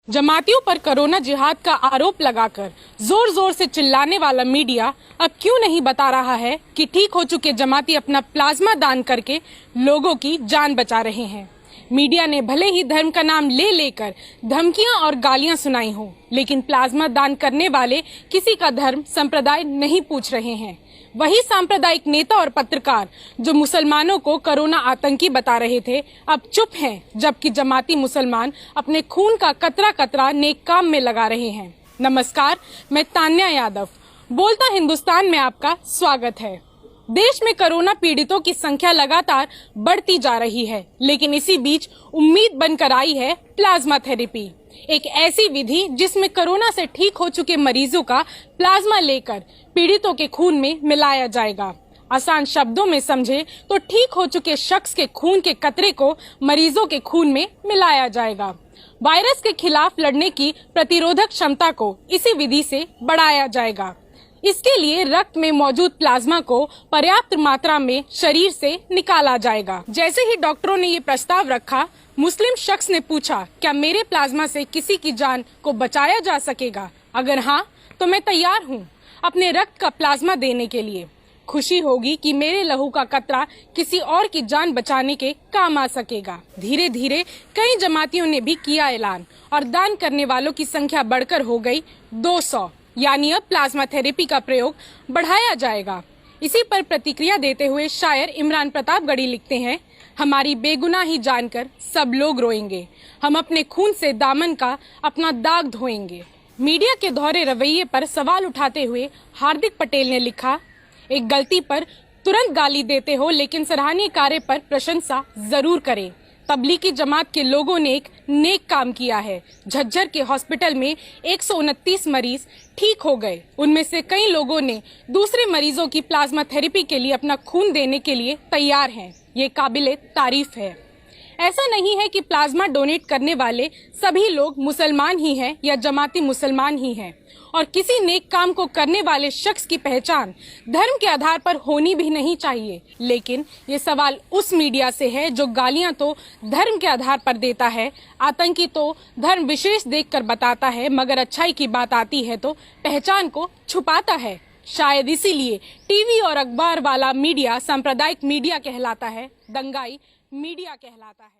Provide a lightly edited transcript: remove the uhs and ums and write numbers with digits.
जमातियों पर कोरोना जिहाद का आरोप लगाकर जोर जोर से चिल्लाने वाला मीडिया अब क्यों नहीं बता रहा है कि ठीक हो चुके जमाती अपना प्लाज्मा दान करके लोगों की जान बचा रहे हैं। मीडिया ने भले ही धर्म का नाम ले लेकर धमकियां और गालियां सुनाई हो, लेकिन प्लाज्मा दान करने वाले किसी का धर्म संप्रदाय नहीं पूछ रहे हैं। वही सांप्रदायिक नेता और पत्रकार जो मुसलमानों को कोरोना आतंकी बता रहे थे, अब चुप हैं, जबकि जमाती मुसलमान अपने खून का कतरा कतरा नेक काम में लगा रहे हैं। नमस्कार, मैं तान्या यादव, बोलता हिंदुस्तान में आपका स्वागत है। देश में कोरोना पीड़ितों की संख्या लगातार बढ़ती जा रही है, लेकिन इसी बीच उम्मीद बनकर आई है प्लाज्मा थेरेपी, एक ऐसी विधि जिसमें कोरोना से ठीक हो चुके मरीजों का प्लाज्मा लेकर पीड़ितों के खून में मिलाया जाएगा। आसान शब्दों में समझे तो ठीक हो चुके शख्स के खून के कतरे को मरीजों के खून में मिलाया जाएगा। वायरस के खिलाफ लड़ने की प्रतिरोधक क्षमता को इसी विधि से बढ़ाया जाएगा। इसके लिए रक्त में मौजूद प्लाज्मा को पर्याप्त मात्रा में शरीर से निकाला जाएगा। जैसे ही डॉक्टरों ने ये प्रस्ताव रखा, मुस्लिम शख्स ने पूछा, क्या मेरे प्लाज्मा से किसी की जान को बचाया जा सकेगा? अगर हाँ, तो मैं तैयार हूँ अपने रक्त का प्लाज्मा देने के लिए। खुशी होगी कि मेरे लहू का कतरा किसी और की जान बचाने के काम आ सकेगा। धीरे धीरे कई जमातियों ने भी किया ऐलान और दान करने वालों की संख्या बढ़कर हो गई 200, यानी अब प्लाज्मा थेरेपी का प्रयोग बढ़ाया जाएगा। इसी पर प्रतिक्रिया देते हुए शायर इमरान प्रतापगढ़ी लिखते हैं, हमारी बेगुनाही जानकर सब लोग रोएंगे, हम अपने खून से दामन का अपना दाग धोएंगे। मीडिया के दोहरे रवैये पर सवाल उठाते हुए हार्दिक पटेल ने लिखा, एक गलती पर तुरंत गाली देते हो, लेकिन सराहनीय कार्य पर प्रशंसा जरूर करें। तबलीगी जमात के लोगों ने एक नेक काम किया है। झज्जर के हॉस्पिटल में 129 मरीज ठीक हो गए। उनमें से कई लोगों ने दूसरे मरीजों की प्लाज्मा थेरेपी के लिए अपना खून देने के लिए तैयार हैं। ये काबिले तारीफ है। ऐसा नहीं है कि प्लाज्मा डोनेट करने वाले सभी लोग मुसलमान ही हैं या जमाती मुसलमान ही हैं, और किसी नेक काम को करने वाले शख्स की पहचान धर्म के आधार पर होनी भी नहीं चाहिए। लेकिन ये सवाल उस मीडिया से है जो गालियां तो धर्म के आधार पर देता है, आतंकी तो धर्म विशेष देखकर बताता है, मगर अच्छाई की बात आती है तो पहचान को छुपाता है। शायद इसीलिए टीवी और अखबार वाला मीडिया सांप्रदायिक मीडिया कहलाता है, दंगाई मीडिया कहलाता है।